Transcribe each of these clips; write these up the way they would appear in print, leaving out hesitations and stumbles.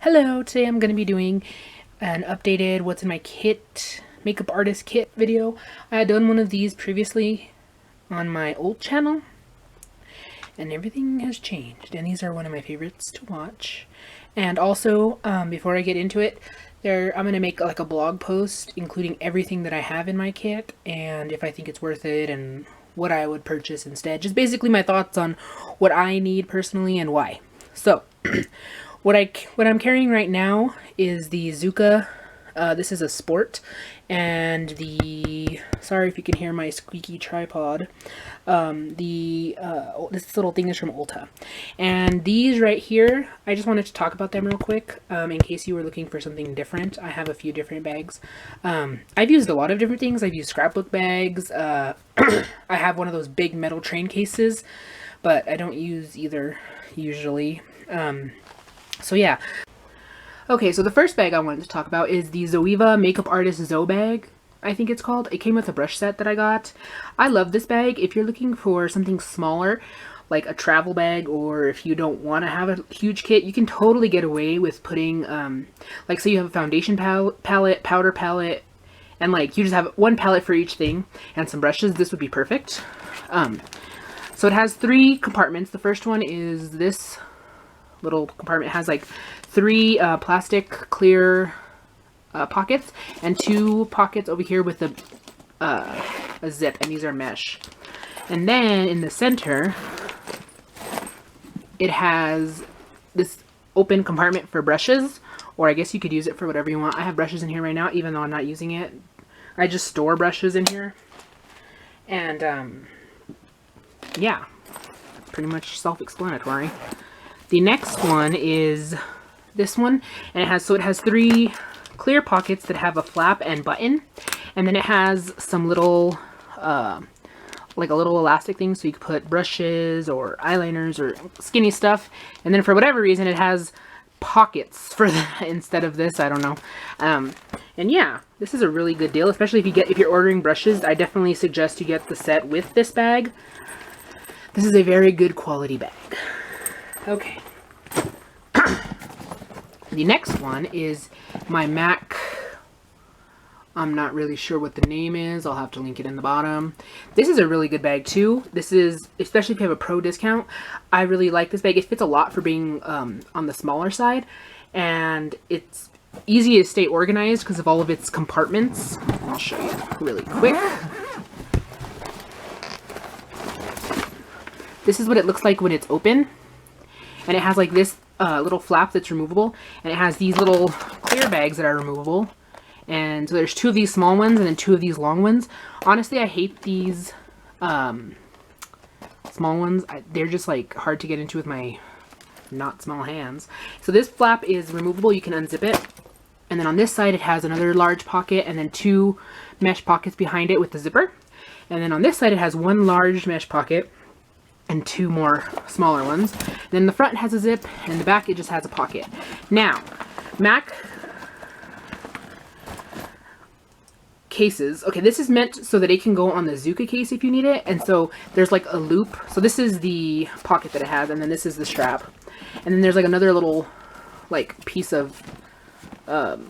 Hello, today I'm going to be doing an updated what's in my kit, makeup artist kit video. I had done one of these previously on my old channel and everything has changed, and these are one of my favorites to watch. And also, before I get into it, I'm going to make like a blog post including everything that I have in my kit and if I think it's worth it and what I would purchase instead. Just basically my thoughts on what I need personally and why. So, what I'm carrying right now is the Zuka. This is a sport, and sorry if you can hear my squeaky tripod. This little thing is from Ulta, and these right here, I just wanted to talk about them real quick in case you were looking for something different. I have a few different bags. I've used a lot of different things. I've used scrapbook bags. I have one of those big metal train cases, but I don't use either usually. So yeah. Okay, so the first bag I wanted to talk about is the Zoeva Makeup Artist Zo bag, I think it's called. It came with a brush set that I got. I love this bag. If you're looking for something smaller, like a travel bag, or if you don't want to have a huge kit, you can totally get away with putting, like say you have a foundation palette, powder palette, and like you just have one palette for each thing, and some brushes. This would be perfect. So it has 3 compartments. The first one is this little compartment. It has like 3 plastic clear pockets and 2 pockets over here with a zip, and these are mesh. And then in the center it has this open compartment for brushes, or I guess you could use it for whatever you want. I have brushes in here right now even though I'm not using it. I just store brushes in here, and yeah, pretty much self-explanatory. The next one is this one, and it has 3 clear pockets that have a flap and button, and then it has some little like a little elastic thing so you can put brushes or eyeliners or skinny stuff, and then for whatever reason it has pockets for that instead of this. I don't know. And yeah, this is a really good deal, especially if you're ordering brushes. I definitely suggest you get the set with this bag. This is a very good quality bag. Okay. The next one is my MAC. I'm not really sure what the name is. I'll have to link it in the bottom. This is a really good bag too. This is, especially if you have a pro discount, I really like this bag. It fits a lot for being on the smaller side, and it's easy to stay organized because of all of its compartments. I'll show you really quick. This is what it looks like when it's open. And it has like this little flap that's removable, and it has these little clear bags that are removable. And so there's 2 of these small ones and then 2 of these long ones. Honestly, I hate these small ones. They're just like hard to get into with my not small hands. So this flap is removable. You can unzip it. And then on this side it has another large pocket and then 2 mesh pockets behind it with the zipper. And then on this side it has 1 large mesh pocket and 2 more smaller ones. Then the front has a zip, and the back it just has a pocket. Now, MAC cases. Okay, this is meant so that it can go on the Zuka case if you need it, and so there's like a loop. So this is the pocket that it has, and then this is the strap. And then there's like another little like piece of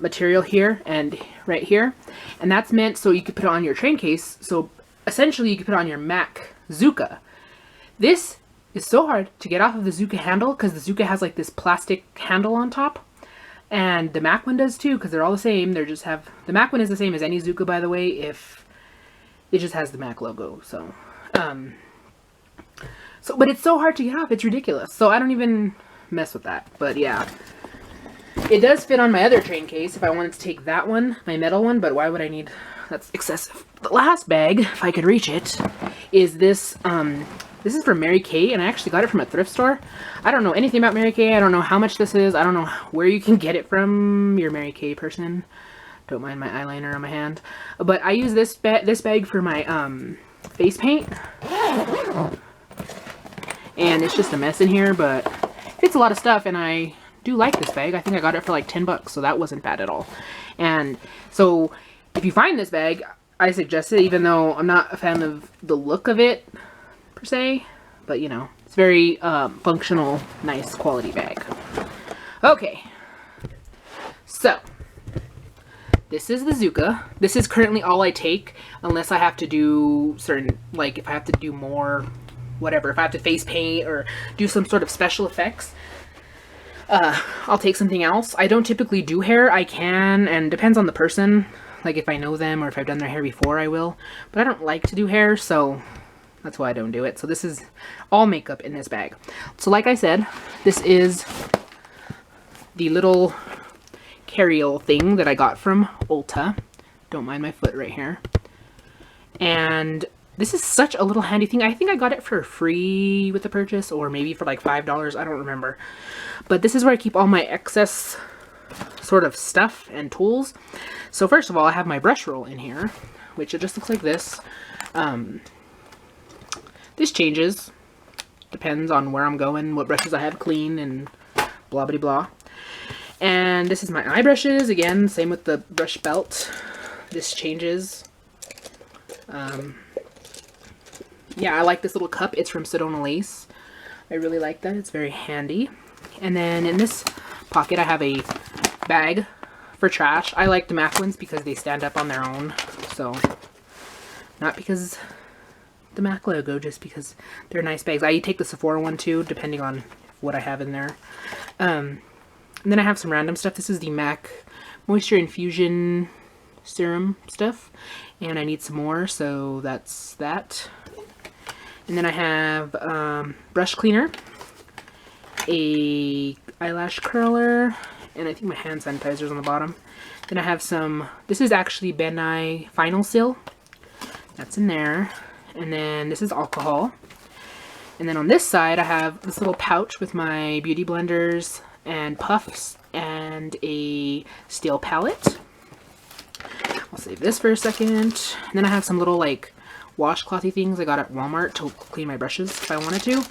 material here and right here. And that's meant so you could put it on your train case. So essentially you could put it on your MAC Zuka. This is so hard to get off of the Zuka handle because the Zuka has like this plastic handle on top, and the MAC one does too because they're all the same. The MAC one is the same as any Zuka, by the way, if it just has the MAC logo. So, but it's so hard to get off. It's ridiculous. So I don't even mess with that. But yeah, it does fit on my other train case if I wanted to take that one, my metal one. But why would I need? That's excessive. The last bag, if I could reach it, is this. This is from Mary Kay, and I actually got it from a thrift store. I don't know anything about Mary Kay. I don't know how much this is. I don't know where you can get it from. You're a Mary Kay person. Don't mind my eyeliner on my hand. But I use this bag for my face paint. And it's just a mess in here, but it fits a lot of stuff, and I do like this bag. I think I got it for like 10 bucks, so that wasn't bad at all. And so if you find this bag, I suggest it, even though I'm not a fan of the look of it per se, but you know, it's very functional, nice quality bag. Okay, So, this is the Zuka. This is currently all I take unless I have to do certain, like if I have to do more, whatever, if I have to face paint or do some sort of special effects, I'll take something else. I don't typically do hair. I can, and depends on the person. Like if I know them or if I've done their hair before, I will. But I don't like to do hair, so that's why I don't do it. So this is all makeup in this bag. So like I said, this is the little carry-all thing that I got from Ulta. Don't mind my foot right here. And this is such a little handy thing. I think I got it for free with the purchase, or maybe for like $5. I don't remember. But this is where I keep all my excess sort of stuff and tools. So first of all, I have my brush roll in here, which it just looks like this. This changes. Depends on where I'm going, what brushes I have clean, and blah blah blah. And this is my eye brushes. Again, same with the brush belt. This changes. Yeah, I like this little cup. It's from Sedona Lace. I really like that. It's very handy. And then in this pocket, I have a bag for trash. I like the MAC ones because they stand up on their own. So, not because the MAC logo, just because they're nice bags. I take the Sephora one too, depending on what I have in there. And then I have some random stuff. This is the MAC Moisture Infusion Serum stuff. And I need some more, so that's that. And then I have brush cleaner, a eyelash curler, and I think my hand sanitizer's on the bottom. Then I have some, this is actually Ben Nye Final Seal. That's in there. And then this is alcohol. And then on this side I have this little pouch with my beauty blenders and puffs and a steel palette. I'll save this for a second. And then I have some little like washclothy things I got at Walmart to clean my brushes if I wanted to.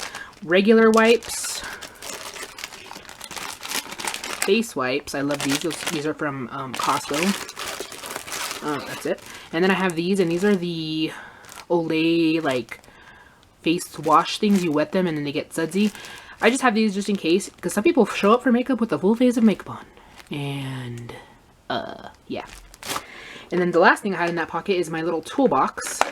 Regular wipes. Face wipes. I love these. These are from Costco. That's it. And then I have these, and these are the Olay like face wash things. You wet them and then they get sudsy. I just have these just in case, because some people show up for makeup with a full face of makeup on. And, yeah. And then the last thing I had in that pocket is my little toolbox. I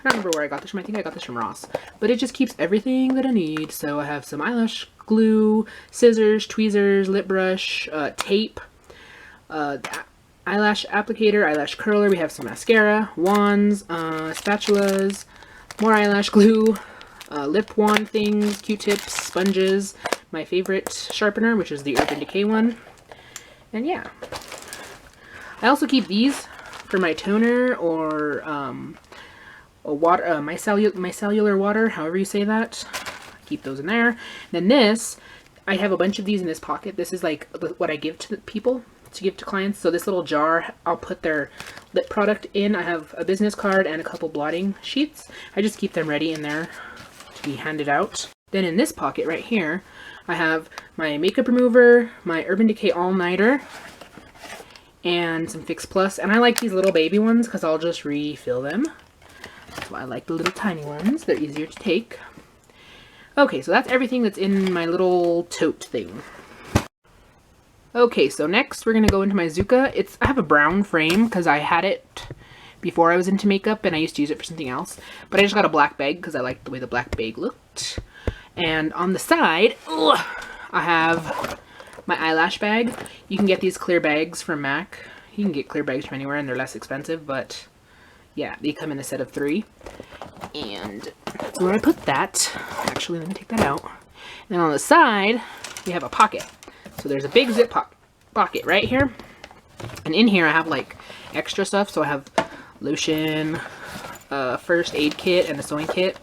don't remember where I got this from. I think I got this from Ross. But it just keeps everything that I need. So I have some eyelash glue, scissors, tweezers, lip brush, tape, eyelash applicator, eyelash curler. We have some mascara, wands, spatulas, more eyelash glue, lip wand things, Q-tips, sponges, my favorite sharpener, which is the Urban Decay one. And yeah. I also keep these for my toner or a water, micellar water, however you say that. Keep those in there. Then this, I have a bunch of these in this pocket. This is like what I give to people, to give to clients. So this little jar, I'll put their lip product in. I have a business card and a couple blotting sheets. I just keep them ready in there to be handed out. Then in this pocket right here, I have my makeup remover, my Urban Decay All-Nighter, and some Fix Plus. And I like these little baby ones because I'll just refill them. That's why I like the little tiny ones. They're easier to take. Okay, so that's everything that's in my little tote thing. Okay, so next we're going to go into my Zuka. I have a brown frame because I had it before I was into makeup and I used to use it for something else. But I just got a black bag because I liked the way the black bag looked. And on the side, I have my eyelash bag. You can get these clear bags from MAC. You can get clear bags from anywhere and they're less expensive, but yeah, they come in a set of 3. And that's where I put that. Actually, let me take that out. And on the side, we have a pocket. So there's a big zip pocket right here. And in here I have like extra stuff. So I have lotion, first aid kit, and a sewing kit.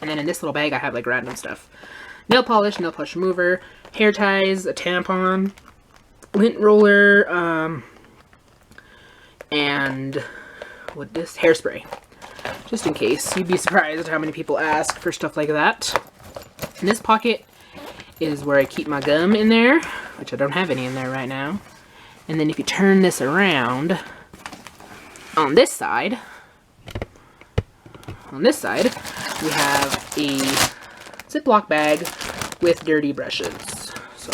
And then in this little bag I have like random stuff. Nail polish remover, hair ties, a tampon, lint roller, and what this? Hairspray. Just in case. You'd be surprised at how many people ask for stuff like that. In this pocket is where I keep my gum in there, which I don't have any in there right now. And then if you turn this around, on this side, we have a Ziploc bag with dirty brushes. So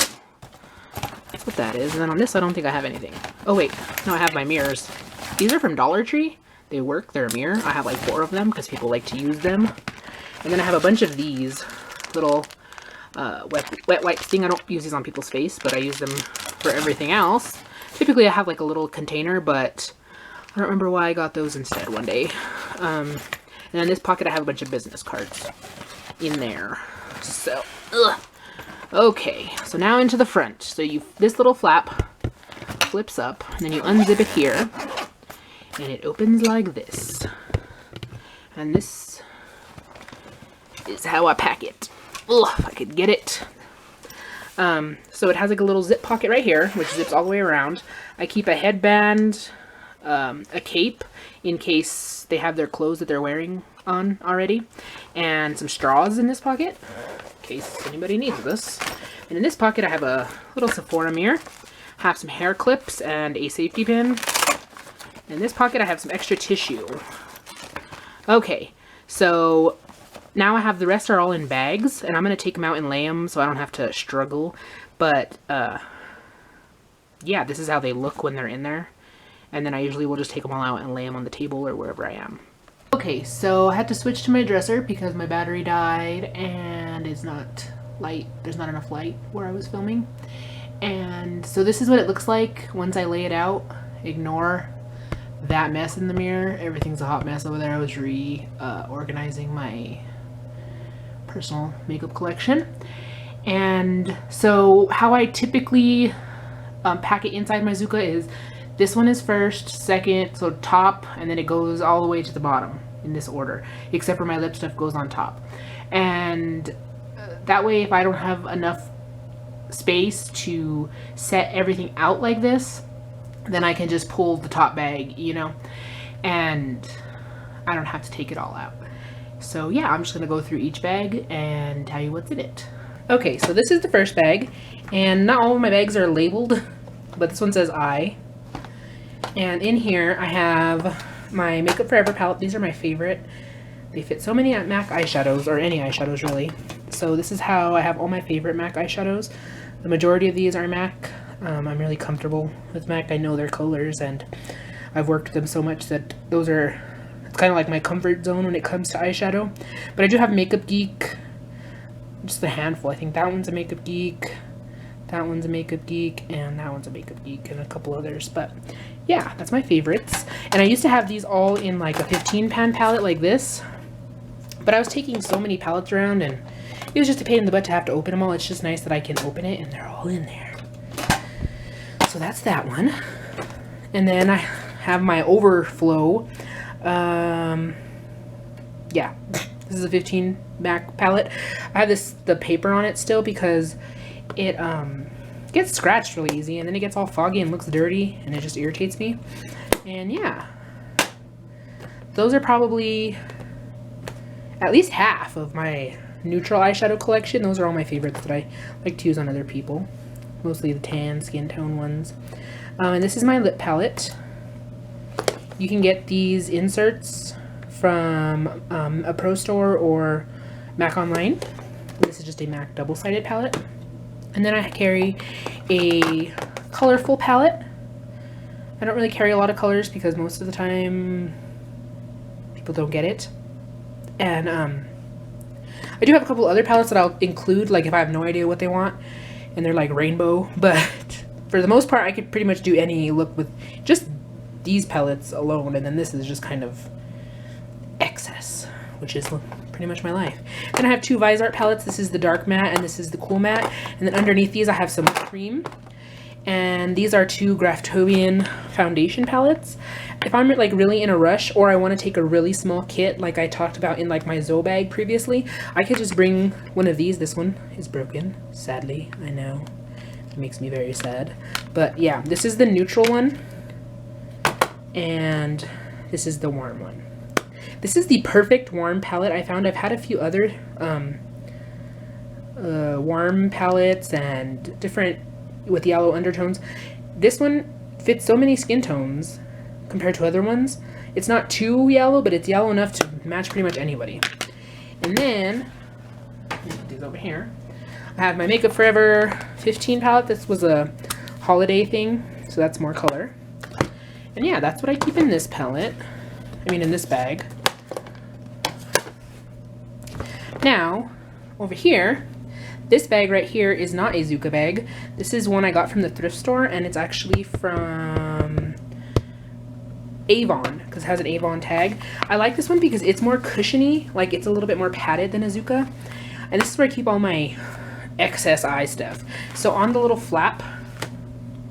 what that is. And then on this, I don't think I have anything. Oh wait, no, I have my mirrors. These are from Dollar Tree. They work, they're a mirror. I have like 4 of them because people like to use them. And then I have a bunch of these little wet wipes thing. I don't use these on people's face, but I use them for everything else. Typically I have like a little container, but I don't remember why I got those instead one day. And in this pocket I have a bunch of business cards in there. So, okay, so now into the front. So this little flap flips up, and then you unzip it here, and it opens like this. And this is how I pack it. If I could get it. So it has like a little zip pocket right here, which zips all the way around. I keep a headband, a cape in case they have their clothes that they're wearing on already, and some straws in this pocket in case anybody needs this. And in this pocket I have a little Sephora mirror, have some hair clips and a safety pin. In this pocket I have some extra tissue. Okay, so now I have the rest are all in bags, and I'm going to take them out and lay them so I don't have to struggle. But, yeah, this is how they look when they're in there. And then I usually will just take them all out and lay them on the table or wherever I am. Okay, so I had to switch to my dresser because my battery died and it's not light. There's not enough light where I was filming. And so this is what it looks like once I lay it out. Ignore that mess in the mirror. Everything's a hot mess over there. I was organizing my personal makeup collection. And so how I typically pack it inside my Zuka is this one is first, second, so top, and then it goes all the way to the bottom in this order, except for my lip stuff goes on top. And that way if I don't have enough space to set everything out like this, then I can just pull the top bag, you know, and I don't have to take it all out. So yeah, I'm just gonna go through each bag and tell you what's in it. Okay, so this is the first bag, and not all of my bags are labeled, but this one says I. And in here I have my Makeup Forever palette. These are my favorite. They fit so many MAC eyeshadows, or any eyeshadows really. So this is how I have all my favorite MAC eyeshadows. The majority of these are MAC. I'm really comfortable with MAC. I know their colors, and I've worked with them so much that those are, it's kind of like my comfort zone when it comes to eyeshadow. But I do have Makeup Geek, just a handful. I think that one's a Makeup Geek, that one's a Makeup Geek, and that one's a Makeup Geek, and a couple others. But yeah, that's my favorites. And I used to have these all in like a 15-pan palette like this, but I was taking so many palettes around and it was just a pain in the butt to have to open them all. It's just nice that I can open it and they're all in there. So that's that one. And then I have my overflow. Yeah, this is a 15 MAC palette. I have the paper on it still because it gets scratched really easy, and then it gets all foggy and looks dirty, and it just irritates me. And yeah, those are probably at least half of my neutral eyeshadow collection. Those are all my favorites that I like to use on other people. Mostly the tan skin tone ones. And this is my lip palette. You can get these inserts from a pro store or MAC online. This is just a MAC double-sided palette. And then I carry a colorful palette. I don't really carry a lot of colors because most of the time people don't get it. And I do have a couple other palettes that I'll include, like if I have no idea what they want and they're like rainbow, but for the most part I could pretty much do any look with just these palettes alone, and then this is just kind of excess, which is pretty much my life. Then I have two Vise Art palettes. This is the dark matte and this is the cool matte, and then underneath these I have some cream, and these are two Graftobian foundation palettes. If I'm like really in a rush or I want to take a really small kit like I talked about in like my Zoe bag previously, I could just bring one of these. This one is broken, sadly, I know. It makes me very sad. But yeah, this is the neutral one and this is the warm one. This is the perfect warm palette I found. I've had a few other warm palettes and different with yellow undertones. This one fits so many skin tones compared to other ones. It's not too yellow, but it's yellow enough to match pretty much anybody. And then, put these over here, I have my Makeup Forever 15 palette. This was a holiday thing, so that's more color. And yeah, that's what I keep in this palette. I mean, in this bag. Now, over here, this bag right here is not a Zuka bag. This is one I got from the thrift store, and it's actually from Avon, because it has an Avon tag. I like this one because it's more cushiony, like it's a little bit more padded than a Zuka. And this is where I keep all my excess eye stuff. So on the little flap,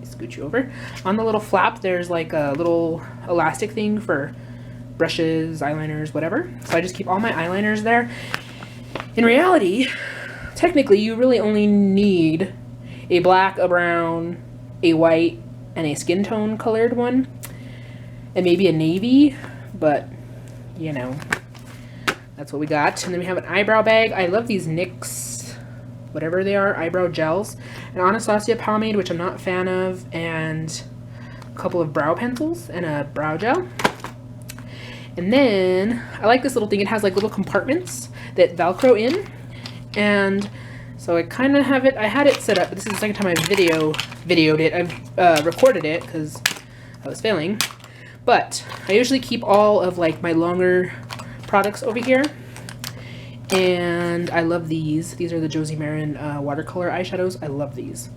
scoot you over, on the little flap there's like a little elastic thing for brushes, eyeliners, whatever. So I just keep all my eyeliners there. In reality, technically you really only need a black, a brown, a white, and a skin tone colored one, and maybe a navy, but you know, that's what we got. And then we have an eyebrow bag. I love these NYX, whatever they are, eyebrow gels, an Anastasia pomade, which I'm not a fan of, and a couple of brow pencils and a brow gel. And then I like this little thing. It has like little compartments that Velcro in, and so I kind of have it, I had it set up, but this is the second time I videoed it. I've recorded it because I was failing. But I usually keep all of like my longer products over here. And I love these. These are the Josie Maran watercolor eyeshadows. I love these.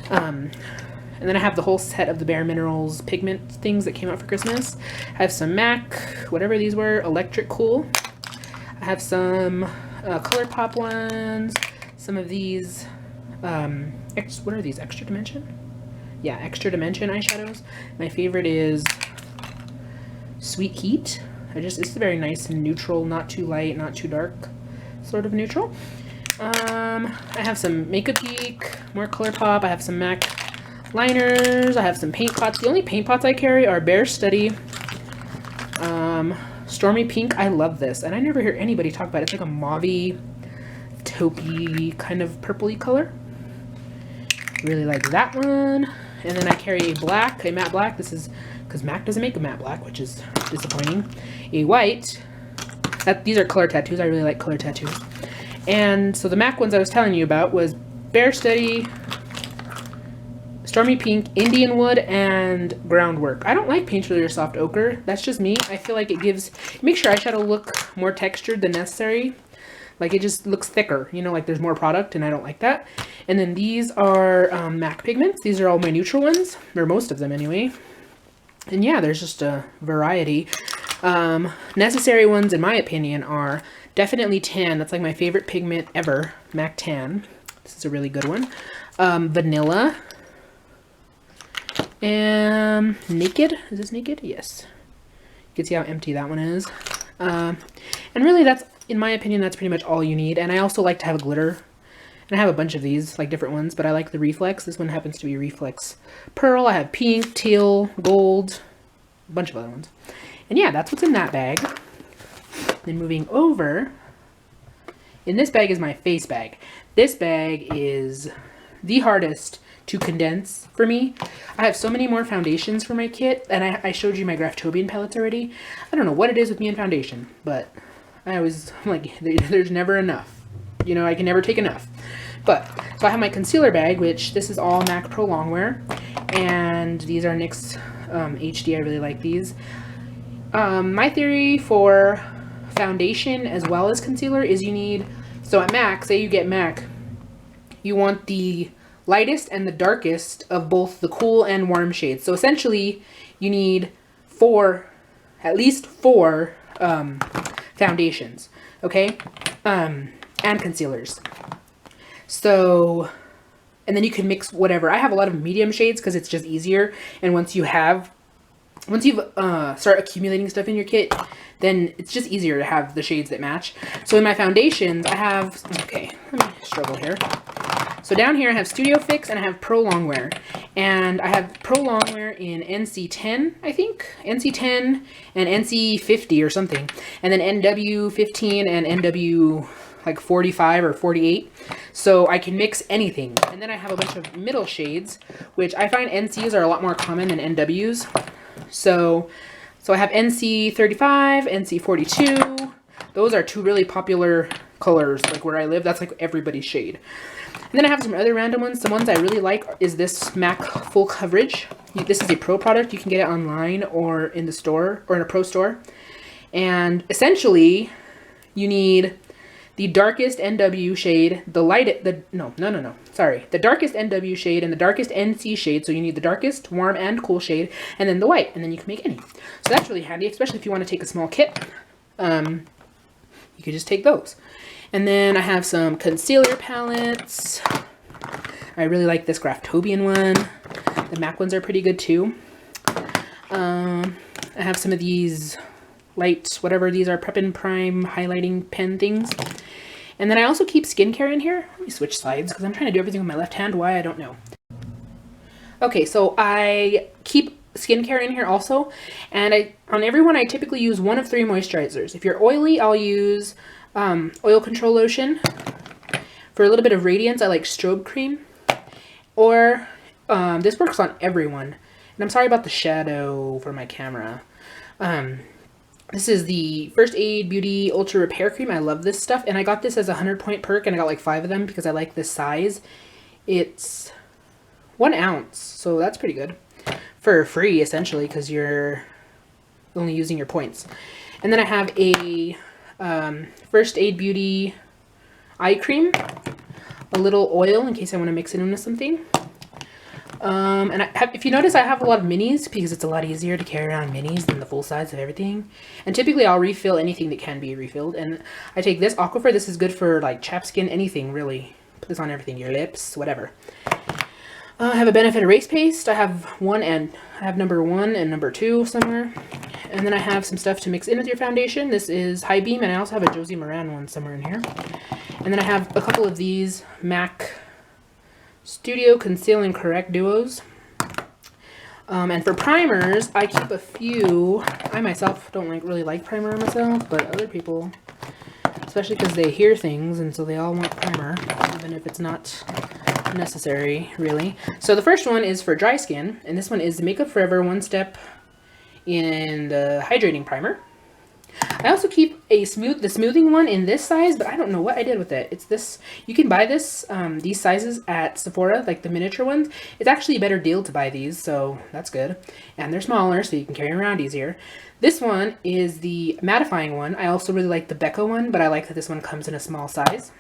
And then I have the whole set of the Bare Minerals pigment things that came out for Christmas. I have some MAC, whatever these were, Electric Cool. I have some ColourPop ones. Some of these, what are these, Extra Dimension? Yeah, Extra Dimension eyeshadows. My favorite is Sweet Heat. It's very nice and neutral, not too light, not too dark, sort of neutral. I have some Makeup Geek, more ColourPop. I have some MAC liners. I have some paint pots. The only paint pots I carry are Bare Study, Stormy Pink. I love this, and I never hear anybody talk about it. It's like a mauvey, taupey, kind of purpley color. Really like that one. And then I carry a black, a matte black. This is because MAC doesn't make a matte black, which is disappointing. A white. These are color tattoos. I really like color tattoos. And so the MAC ones I was telling you about was Bare Study, Stormy Pink, Indian Wood, and Groundwork. I don't like Paint Your Soft Ochre. That's just me. I feel like it makes your eyeshadow look more textured than necessary. Like it just looks thicker, you know, like there's more product, and I don't like that. And then these are MAC pigments. These are all my neutral ones, or most of them anyway. And yeah, there's just a variety. Necessary ones, in my opinion, are definitely Tan. That's like my favorite pigment ever, MAC Tan. This is a really good one. Vanilla. And Naked. Is this Naked? Yes. You can see how empty that one is. And really, that's, in my opinion, that's pretty much all you need. And I also like to have a glitter. And I have a bunch of these, like different ones, but I like the Reflex. This one happens to be Reflex Pearl. I have pink, teal, gold, a bunch of other ones. And yeah, that's what's in that bag. Then moving over, in this bag is my face bag. This bag is the hardest to condense for me. I have so many more foundations for my kit, and I showed you my Graftobian palettes already. I don't know what it is with me and foundation, but I'm like, there's never enough. You know, I can never take enough. But, so I have my concealer bag, which this is all MAC Pro Longwear, and these are NYX HD. I really like these. My theory for foundation as well as concealer is you need, so at MAC, say you get MAC, you want the lightest and the darkest of both the cool and warm shades. So essentially, you need at least four foundations, okay? And concealers. So, and then you can mix whatever. I have a lot of medium shades because it's just easier. And once you've start accumulating stuff in your kit, then it's just easier to have the shades that match. So in my foundations, I have, okay, let me struggle here. So down here I have Studio Fix and I have Pro Longwear. And I have Pro Longwear in NC10, I think. NC10 and NC50 or something. And then NW15 and NW like 45 or 48. So I can mix anything. And then I have a bunch of middle shades, which I find NCs are a lot more common than NWs. So I have NC35, NC42. Those are two really popular colors. Like where I live, that's like everybody's shade. And then I have some other random ones. The ones I really like is this MAC Full Coverage. This is a pro product. You can get it online or in the store or in a pro store. And essentially, you need the darkest NW shade, the darkest NW shade and the darkest NC shade. So you need the darkest, warm, and cool shade, and then the white, and then you can make any. So that's really handy, especially if you want to take a small kit. You could just take those. And then I have some concealer palettes. I really like this Graftobian one. The MAC ones are pretty good too. I have some of these light, whatever these are, Prep and Prime highlighting pen things. And then I also keep skincare in here. Let me switch sides because I'm trying to do everything with my left hand. Why, I don't know. Okay, so I keep skincare in here also. And on everyone, I typically use one of 3 moisturizers. If you're oily, I'll use oil control lotion. For a little bit of radiance, I like strobe cream. Or this works on everyone. And I'm sorry about the shadow for my camera. This is the First Aid Beauty Ultra Repair Cream. I love this stuff. And I got this as a 100-point perk, and I got like 5 of them because I like this size. It's 1 ounce, so that's pretty good. For free, essentially, because you're only using your points. And then I have a First Aid Beauty eye cream. A little oil in case I want to mix it into something. And if you notice, I have a lot of minis because it's a lot easier to carry around minis than the full size of everything. And typically I'll refill anything that can be refilled. And I take this Aquifer. This is good for like chap skin, anything really. Put this on everything, your lips, whatever. I have a Benefit Erase Paste. I have number 1 and number 2 somewhere. And then I have some stuff to mix in with your foundation. This is High Beam, and I also have a Josie Moran one somewhere in here. And then I have a couple of these MAC Studio Conceal and Correct Duos. And for primers, I keep a few. I myself don't really like primer myself, but other people, especially because they hear things, and so they all want primer, even if it's not necessary, really. So the first one is for dry skin, and this one is the Makeup Forever One Step in the Hydrating Primer. I also keep the smoothing one in this size, but I don't know what I did with it. It's this, you can buy this, these sizes at Sephora, like the miniature ones. It's actually a better deal to buy these, so that's good. And they're smaller, so you can carry them around easier. This one is the mattifying one. I also really like the Becca one, but I like that this one comes in a small size.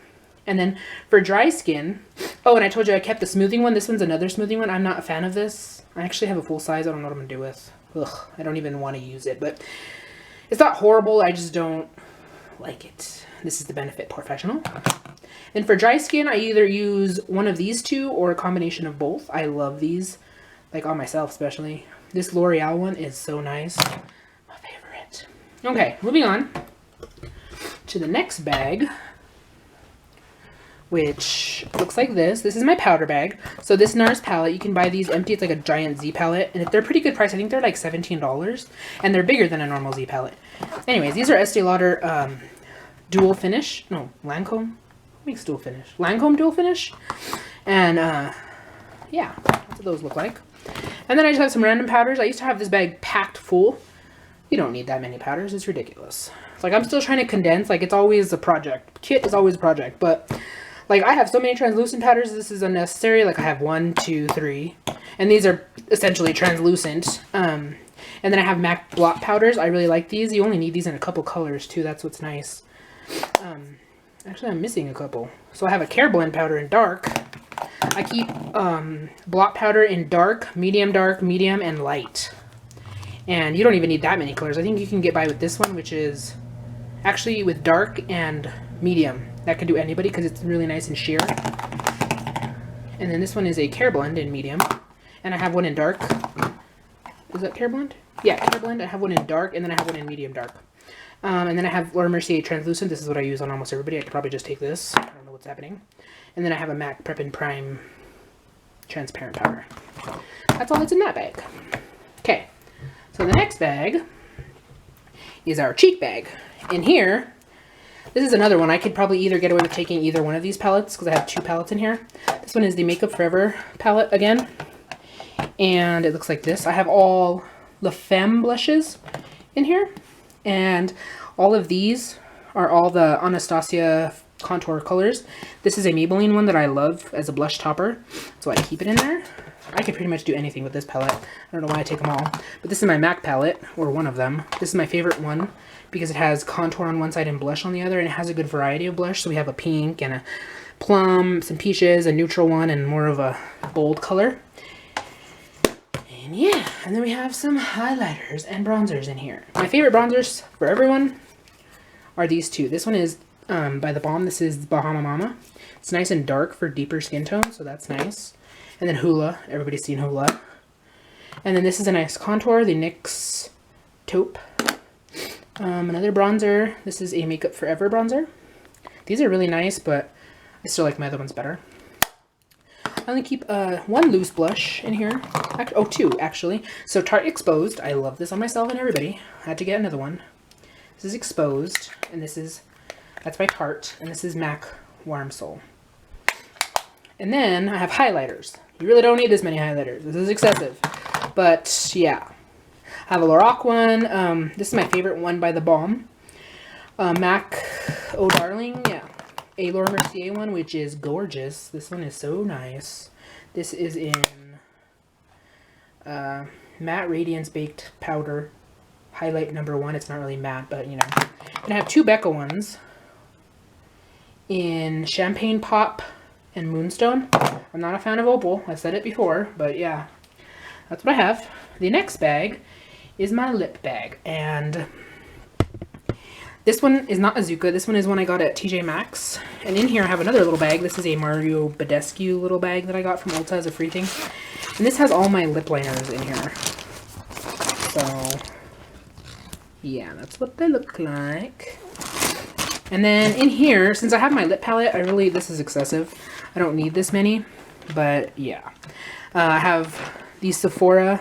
And then for dry skin, oh, and I told you I kept the smoothing one. This one's another smoothing one. I'm not a fan of this. I actually have a full size. I don't know what I'm going to do with. Ugh, I don't even want to use it, but it's not horrible. I just don't like it. This is the Benefit Professional. And for dry skin, I either use one of these two or a combination of both. I love these, like on myself especially. This L'Oreal one is so nice. My favorite. Okay, moving on to the next bag, which looks like this. This is my powder bag. So this NARS palette, you can buy these empty. It's like a giant Z palette, and they're pretty good price. I think they're like $17, and they're bigger than a normal Z palette. Anyways, these are Estee Lauder dual finish. No, Lancome. What makes dual finish? Lancome dual finish. And yeah, that's what those look like. And then I just have some random powders. I used to have this bag packed full. You don't need that many powders. It's ridiculous. It's like I'm still trying to condense. Like it's always a project. Kit is always a project, but like I have so many translucent powders, this is unnecessary. Like I have 1, 2, 3, and these are essentially translucent. And then I have MAC blot powders. I really like these. You only need these in a couple colors too. That's what's nice. Actually, I'm missing a couple. So I have a Care Blend powder in dark. I keep blot powder in dark, medium, and light. And you don't even need that many colors. I think you can get by with this one, which is actually with dark and medium. That can do anybody because it's really nice and sheer. And then this one is a Care Blend in medium. And I have one in dark. Is that Care Blend? Yeah, Care Blend. I have one in dark, and then I have one in medium dark. And then I have Laura Mercier Translucent. This is what I use on almost everybody. I could probably just take this. I don't know what's happening. And then I have a MAC Prep and Prime Transparent Powder. That's all that's in that bag. Okay, so the next bag is our cheek bag. In here, this is another one. I could probably either get away with taking either one of these palettes because I have 2 palettes in here. This one is the Makeup Forever palette again. And it looks like this. I have all La Femme blushes in here. And all of these are all the Anastasia contour colors. This is a Maybelline one that I love as a blush topper, so I keep it in there. I could pretty much do anything with this palette. I don't know why I take them all. But this is my MAC palette, or one of them. This is my favorite one because it has contour on one side and blush on the other, and it has a good variety of blush. So we have a pink and a plum, some peaches, a neutral one, and more of a bold color. And yeah, and then we have some highlighters and bronzers in here. My favorite bronzers for everyone are these two. This one is by The Balm. This is Bahama Mama. It's nice and dark for deeper skin tone, so that's nice. And then Hoola. Everybody's seen Hoola. And then this is a nice contour, the NYX Taupe. Another bronzer. This is a Makeup Forever bronzer. These are really nice, but I still like my other ones better. I only keep one loose blush in here. Oh, two, actually. So Tarte Exposed. I love this on myself and everybody. I had to get another one. This is Exposed, and that's by Tarte, and this is MAC Warm Soul. And then I have highlighters. You really don't need this many highlighters. This is excessive. But yeah. I have a Lorac one. This is my favorite one by The Balm. MAC Oh Darling. Yeah. A Laura Mercier one, which is gorgeous. This one is so nice. This is in Matte Radiance Baked Powder. Highlight number 1. It's not really matte, but you know. And I have two Becca ones in Champagne Pop and Moonstone. I'm not a fan of Opal. I've said it before, but yeah. That's what I have. The next bag is my lip bag. And this one is not a Zuka. This one is one I got at TJ Maxx. And in here I have another little bag. This is a Mario Badescu little bag that I got from Ulta as a free thing. And this has all my lip liners in here. So yeah, that's what they look like. And then in here, since I have my lip palette, this is excessive. I don't need this many, but yeah. I have these Sephora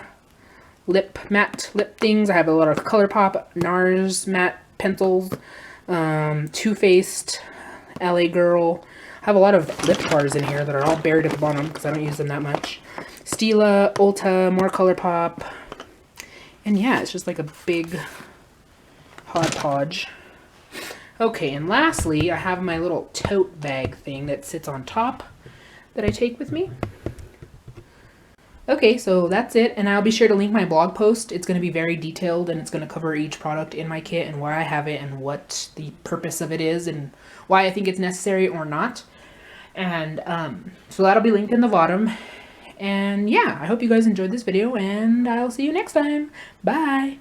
matte lip things. I have a lot of ColourPop, NARS matte pencils, Too Faced, LA Girl. I have a lot of lip bars in here that are all buried at the bottom because I don't use them that much. Stila, Ulta, more ColourPop. And yeah, it's just like a big hodgepodge. Okay, and lastly, I have my little tote bag thing that sits on top that I take with me. Okay, so that's it, and I'll be sure to link my blog post. It's going to be very detailed, and it's going to cover each product in my kit and why I have it and what the purpose of it is and why I think it's necessary or not. And so that'll be linked in the bottom. And yeah, I hope you guys enjoyed this video, and I'll see you next time. Bye!